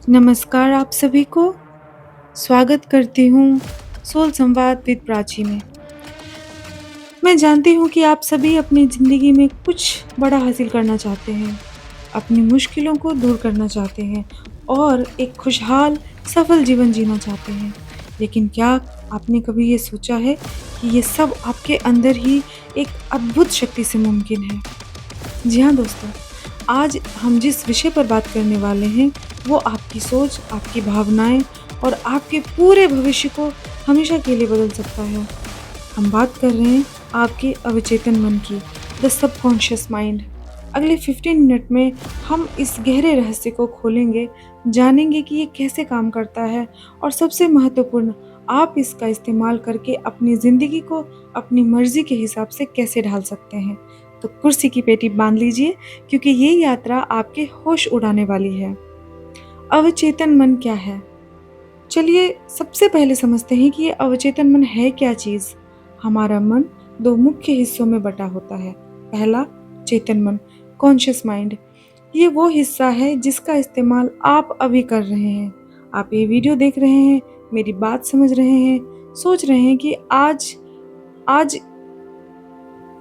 नमस्कार आप सभी को, स्वागत करती हूँ सोल संवाद विद प्राची में। मैं जानती हूँ कि आप सभी अपनी ज़िंदगी में कुछ बड़ा हासिल करना चाहते हैं, अपनी मुश्किलों को दूर करना चाहते हैं और एक खुशहाल, सफल जीवन जीना चाहते हैं। लेकिन क्या आपने कभी ये सोचा है कि ये सब आपके अंदर ही एक अद्भुत शक्ति से मुमकिन है? जी हाँ दोस्तों, आज हम जिस विषय पर बात करने वाले हैं, वो आपकी सोच, आपकी भावनाएँ और आपके पूरे भविष्य को हमेशा के लिए बदल सकता है। हम बात कर रहे हैं आपके अवचेतन मन की, द सबकॉन्शियस माइंड। अगले 15 मिनट में हम इस गहरे रहस्य को खोलेंगे, जानेंगे कि ये कैसे काम करता है और सबसे महत्वपूर्ण, आप इसका इस्तेमाल करके अपनी ज़िंदगी को अपनी मर्ज़ी के हिसाब से कैसे ढाल सकते हैं। तो कुर्सी की पेटी बाँध लीजिए, क्योंकि ये यात्रा आपके होश उड़ाने वाली है। अवचेतन मन क्या है? चलिए सबसे पहले समझते हैं कि ये अवचेतन मन है क्या चीज़। हमारा मन दो मुख्य हिस्सों में बटा होता है। पहला, चेतन मन, कॉन्शियस माइंड। ये वो हिस्सा है जिसका इस्तेमाल आप अभी कर रहे हैं। आप ये वीडियो देख रहे हैं, मेरी बात समझ रहे हैं, सोच रहे हैं कि आज आज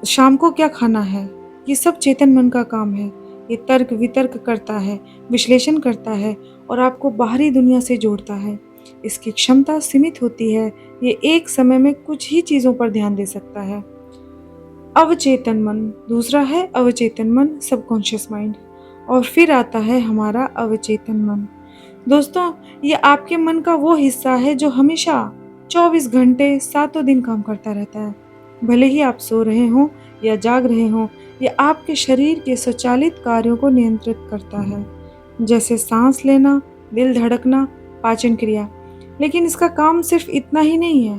शाम को क्या खाना है। ये सब चेतन मन का काम है। ये तर्क वितर्क करता है, विश्लेषण करता है और आपको बाहरी दुनिया से जोड़ता है। इसकी क्षमता सीमित होती है, ये एक समय में कुछ ही चीज़ों पर ध्यान दे सकता है। अवचेतन मन दूसरा है, अवचेतन मन, सबकॉन्शियस माइंड। और फिर आता है हमारा अवचेतन मन। दोस्तों, ये आपके मन का वो हिस्सा है जो हमेशा 24 घंटे सातों दिन काम करता रहता है। भले ही आप सो रहे हों या जाग रहे हों, ये आपके शरीर के स्वचालित कार्यों को नियंत्रित करता है, जैसे सांस लेना, दिल धड़कना, पाचन क्रिया। लेकिन इसका काम सिर्फ इतना ही नहीं है।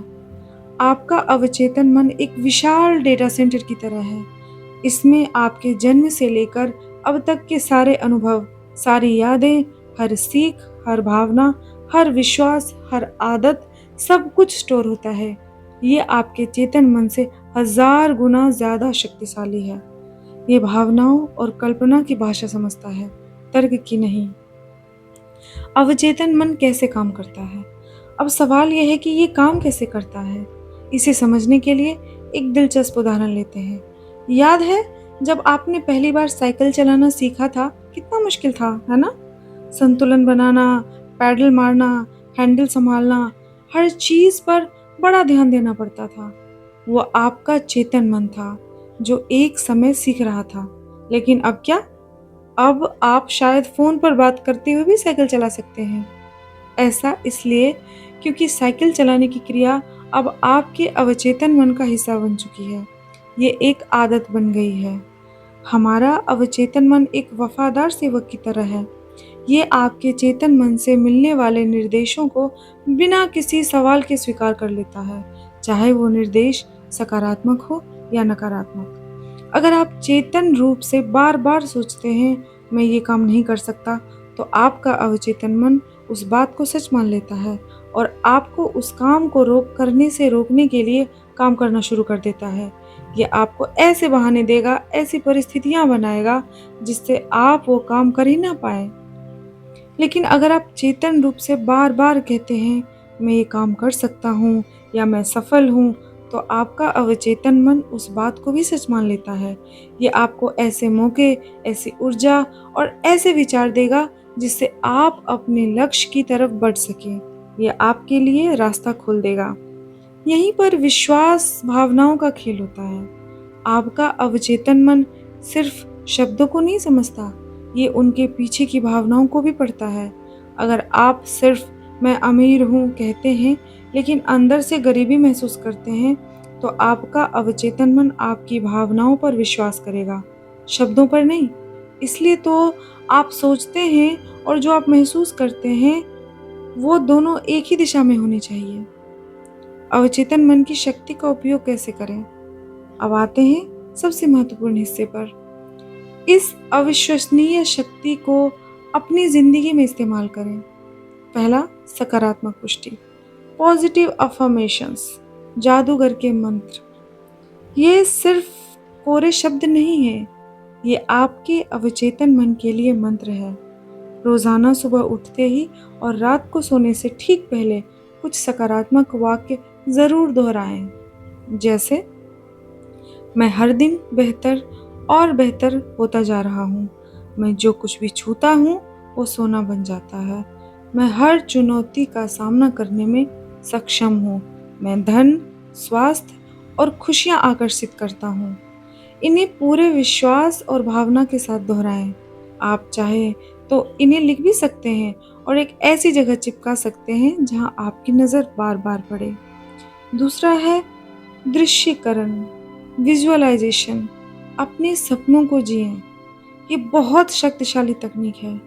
आपका अवचेतन मन एक विशाल डेटा सेंटर की तरह है। इसमें आपके जन्म से लेकर अब तक के सारे अनुभव, सारी यादें, हर सीख, हर भावना, हर विश्वास, हर आदत, सब कुछ स्टोर होता है। ये आपके चेतन मन से 1000 गुना ज़्यादा शक्तिशाली है। ये भावनाओं और कल्पना की भाषा समझता है, तर्क की नहीं। अवचेतन मन कैसे काम करता है? अब सवाल यह है कि ये काम कैसे करता है? इसे समझने के लिए एक दिलचस्प उदाहरण लेते हैं। याद है जब आपने पहली बार साइकिल चलाना सीखा था, कितना मुश्किल था, है ना? संतुलन बनाना, पैडल मारना, हैंडल संभालना, हर चीज़ पर बड़ा ध्यान देना पड़ता था। वो आपका चेतन मन था, जो एक समय सीख रहा था। लेकिन अब क्या? अब आप शायद फ़ोन पर बात करते हुए भी साइकिल चला सकते हैं। ऐसा इसलिए क्योंकि साइकिल चलाने की क्रिया अब आपके अवचेतन मन का हिस्सा बन चुकी है। ये एक आदत बन गई है। हमारा अवचेतन मन एक वफ़ादार सेवक की तरह है। ये आपके चेतन मन से मिलने वाले निर्देशों को बिना किसी सवाल के स्वीकार कर लेता है, चाहे वो निर्देश सकारात्मक हो या नकारात्मक। अगर आप चेतन रूप से बार-बार सोचते हैं, मैं ये काम नहीं कर सकता, तो आपका अवचेतन मन उस बात को सच मान लेता है और आपको उस काम को करने से रोकने के लिए काम करना शुरू कर देता है। ये आपको ऐसे बहाने देगा, ऐसी परिस्थितियाँ बनाएगा, जिससे आप वो काम कर ही ना पाएँ। लेकिन अगर आप चेतन रूप से बार-बार कहते हैं, मैं ये काम कर सकता हूँ या मैं सफल हूँ, तो आपका अवचेतन मन उस बात को भी सच मान लेता है। ये आपको ऐसे मौके, ऐसी ऊर्जा और ऐसे विचार देगा, जिससे आप अपने लक्ष्य की तरफ बढ़ सकें। ये आपके लिए रास्ता खोल देगा। यहीं पर विश्वास भावनाओं का खेल होता है। आपका अवचेतन मन सिर्फ शब्दों को नहीं समझता, ये उनके पीछे की भावनाओं को भी पढ़ता है। अगर आप सिर्फ मैं अमीर हूँ कहते हैं, लेकिन अंदर से गरीबी महसूस करते हैं, तो आपका अवचेतन मन आपकी भावनाओं पर विश्वास करेगा, शब्दों पर नहीं। इसलिए तो आप सोचते हैं और जो आप महसूस करते हैं, वो दोनों एक ही दिशा में होने चाहिए। अवचेतन मन की शक्ति का उपयोग कैसे करें? अब आते हैं सबसे महत्वपूर्ण हिस्से पर। इस अविश्वसनीय शक्ति को अपनी ज़िंदगी में इस्तेमाल करें। पहला, सकारात्मक पुष्टि, पॉजिटिव अफ़र्मेशंस, जादूगर के मंत्र। ये सिर्फ कोरे शब्द नहीं हैं, ये आपके अवचेतन मन के लिए मंत्र है। रोज़ाना सुबह उठते ही और रात को सोने से ठीक पहले कुछ सकारात्मक वाक्य ज़रूर दोहराएं, जैसे मैं हर दिन बेहतर और बेहतर होता जा रहा हूँ। मैं जो कुछ भी छूता हूँ वो सोना बन जाता है। मैं हर चुनौती का सामना करने में सक्षम हूँ। मैं धन, स्वास्थ्य और खुशियाँ आकर्षित करता हूँ। इन्हें पूरे विश्वास और भावना के साथ दोहराएं। आप चाहें तो इन्हें लिख भी सकते हैं और एक ऐसी जगह चिपका सकते हैं जहाँ आपकी नज़र बार-बार पड़े। दूसरा है दृश्यकरण, विजुअलाइजेशन। अपने सपनों को जिएं। ये बहुत शक्तिशाली तकनीक है।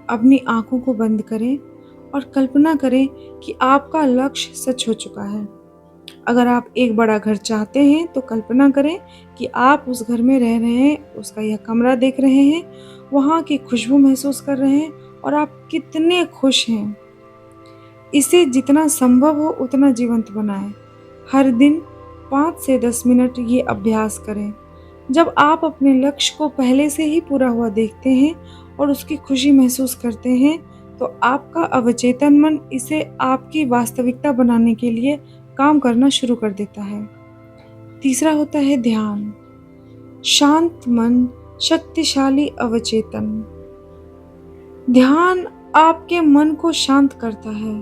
अपनी आंखों को बंद करें और कल्पना करें कि आपका लक्ष्य सच हो चुका है। अगर आप एक बड़ा घर चाहते हैं तो कल्पना करें कि आप उस घर में रह रहे हैं, उसका यह कमरा देख रहे हैं, वहाँ की खुशबू महसूस कर रहे हैं और आप कितने खुश हैं। इसे जितना संभव हो उतना जीवंत बनाएं। हर दिन 5 से 10 मिनट ये अभ्यास करें। जब आप अपने लक्ष्य को पहले से ही पूरा हुआ देखते हैं और उसकी खुशी महसूस करते हैं, तो आपका अवचेतन मन इसे आपकी वास्तविकता बनाने के लिए काम करना शुरू कर देता है। तीसरा होता है ध्यान। शांत मन, शक्तिशाली अवचेतन। ध्यान आपके मन को शांत करता है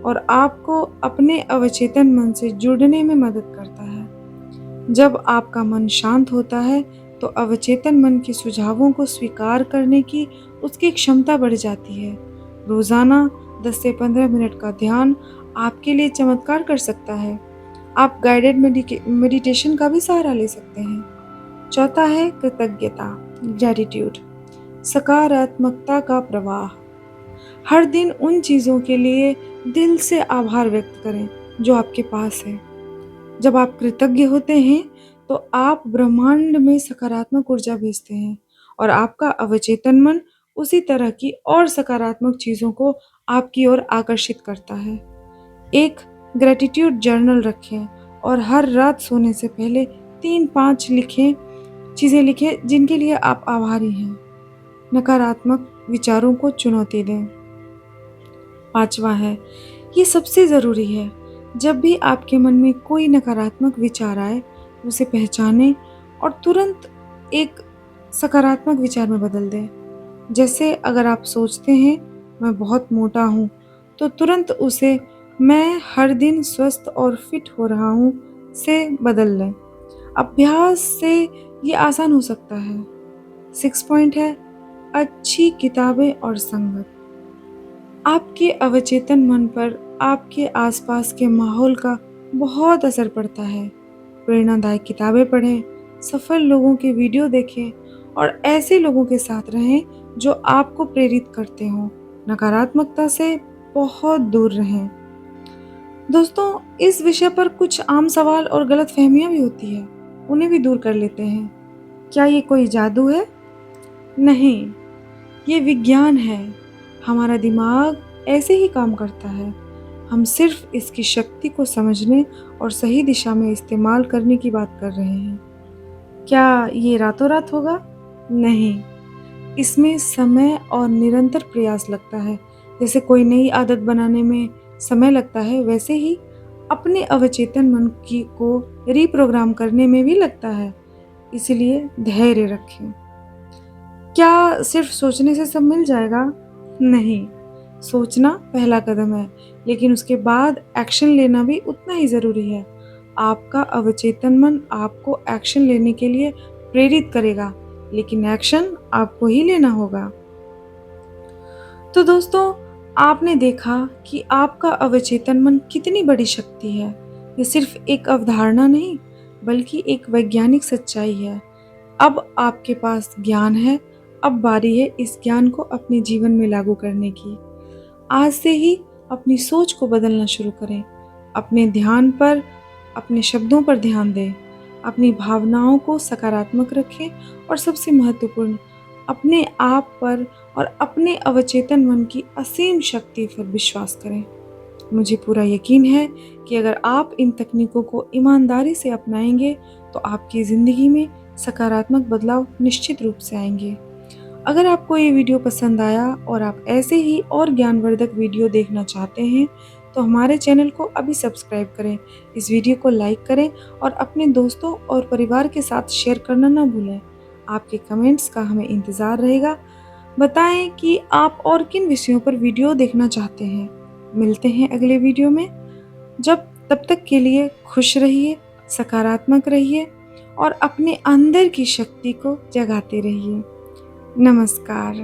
और आपको अपने अवचेतन मन से जुड़ने में मदद करता है। जब आपका मन शांत होता है तो अवचेतन मन के सुझावों को स्वीकार करने की उसकी क्षमता बढ़ जाती है। रोजाना 10 से 15 मिनट का ध्यान आपके लिए चमत्कार कर सकता है। आप गाइडेड मेडिटेशन का भी सहारा ले सकते हैं। चौथा है कृतज्ञता, ग्रैटिट्यूड। सकारात्मकता का प्रवाह। हर दिन उन चीज़ों के लिए दिल से आभार व्यक्त करें जो आपके पास है। जब आप कृतज्ञ होते हैं तो आप ब्रह्मांड में सकारात्मक ऊर्जा भेजते हैं और आपका अवचेतन मन उसी तरह की और सकारात्मक चीज़ों को आपकी ओर आकर्षित करता है। एक ग्रैटिट्यूड जर्नल रखें और हर रात सोने से पहले 3-5 चीज़ें लिखें जिनके लिए आप आभारी हैं। नकारात्मक विचारों को चुनौती दें। पांचवा है, ये सबसे ज़रूरी है, जब भी आपके मन में कोई नकारात्मक विचार आए, उसे पहचानें और तुरंत एक सकारात्मक विचार में बदल दें। जैसे अगर आप सोचते हैं मैं बहुत मोटा हूँ, तो तुरंत उसे मैं हर दिन स्वस्थ और फिट हो रहा हूँ से बदल लें। अभ्यास से ये आसान हो सकता है। 6 पॉइंट है, अच्छी किताबें और संगत। आपके अवचेतन मन पर आपके आसपास के माहौल का बहुत असर पड़ता है। प्रेरणादायक किताबें पढ़ें, सफल लोगों के वीडियो देखें और ऐसे लोगों के साथ रहें जो आपको प्रेरित करते हों। नकारात्मकता से बहुत दूर रहें। दोस्तों, इस विषय पर कुछ आम सवाल और गलतफहमियां भी होती है, उन्हें भी दूर कर लेते हैं। क्या ये कोई जादू है? नहीं, ये विज्ञान है। हमारा दिमाग ऐसे ही काम करता है। हम सिर्फ इसकी शक्ति को समझने और सही दिशा में इस्तेमाल करने की बात कर रहे हैं। क्या ये रातों रात होगा? नहीं, इसमें समय और निरंतर प्रयास लगता है। जैसे कोई नई आदत बनाने में समय लगता है, वैसे ही अपने अवचेतन मन को रिप्रोग्राम करने में भी लगता है। इसलिए धैर्य रखें। क्या सिर्फ सोचने से सब मिल जाएगा? नहीं, सोचना पहला कदम है, लेकिन उसके बाद एक्शन लेना भी उतना ही ज़रूरी है। आपका अवचेतन मन आपको एक्शन लेने के लिए प्रेरित करेगा, लेकिन एक्शन आपको ही लेना होगा। तो दोस्तों, आपने देखा कि आपका अवचेतन मन कितनी बड़ी शक्ति है। ये सिर्फ एक अवधारणा नहीं, बल्कि एक वैज्ञानिक सच्चाई है। अब आपके पास ज्ञान है, अब बारी है इस ज्ञान को अपने जीवन में लागू करने की। आज से ही अपनी सोच को बदलना शुरू करें। अपने ध्यान पर, अपने शब्दों पर ध्यान दें। अपनी भावनाओं को सकारात्मक रखें और सबसे महत्वपूर्ण, अपने आप पर और अपने अवचेतन मन की असीम शक्ति पर विश्वास करें। मुझे पूरा यकीन है कि अगर आप इन तकनीकों को ईमानदारी से अपनाएंगे तो आपकी ज़िंदगी में सकारात्मक बदलाव निश्चित रूप से आएंगे। अगर आपको ये वीडियो पसंद आया और आप ऐसे ही और ज्ञानवर्धक वीडियो देखना चाहते हैं, तो हमारे चैनल को अभी सब्सक्राइब करें, इस वीडियो को लाइक करें और अपने दोस्तों और परिवार के साथ शेयर करना ना भूलें। आपके कमेंट्स का हमें इंतज़ार रहेगा। बताएं कि आप और किन विषयों पर वीडियो देखना चाहते हैं। मिलते हैं अगले वीडियो में। जब तब तक के लिए खुश रहिए, सकारात्मक रहिए और अपने अंदर की शक्ति को जगाते रहिए। नमस्कार।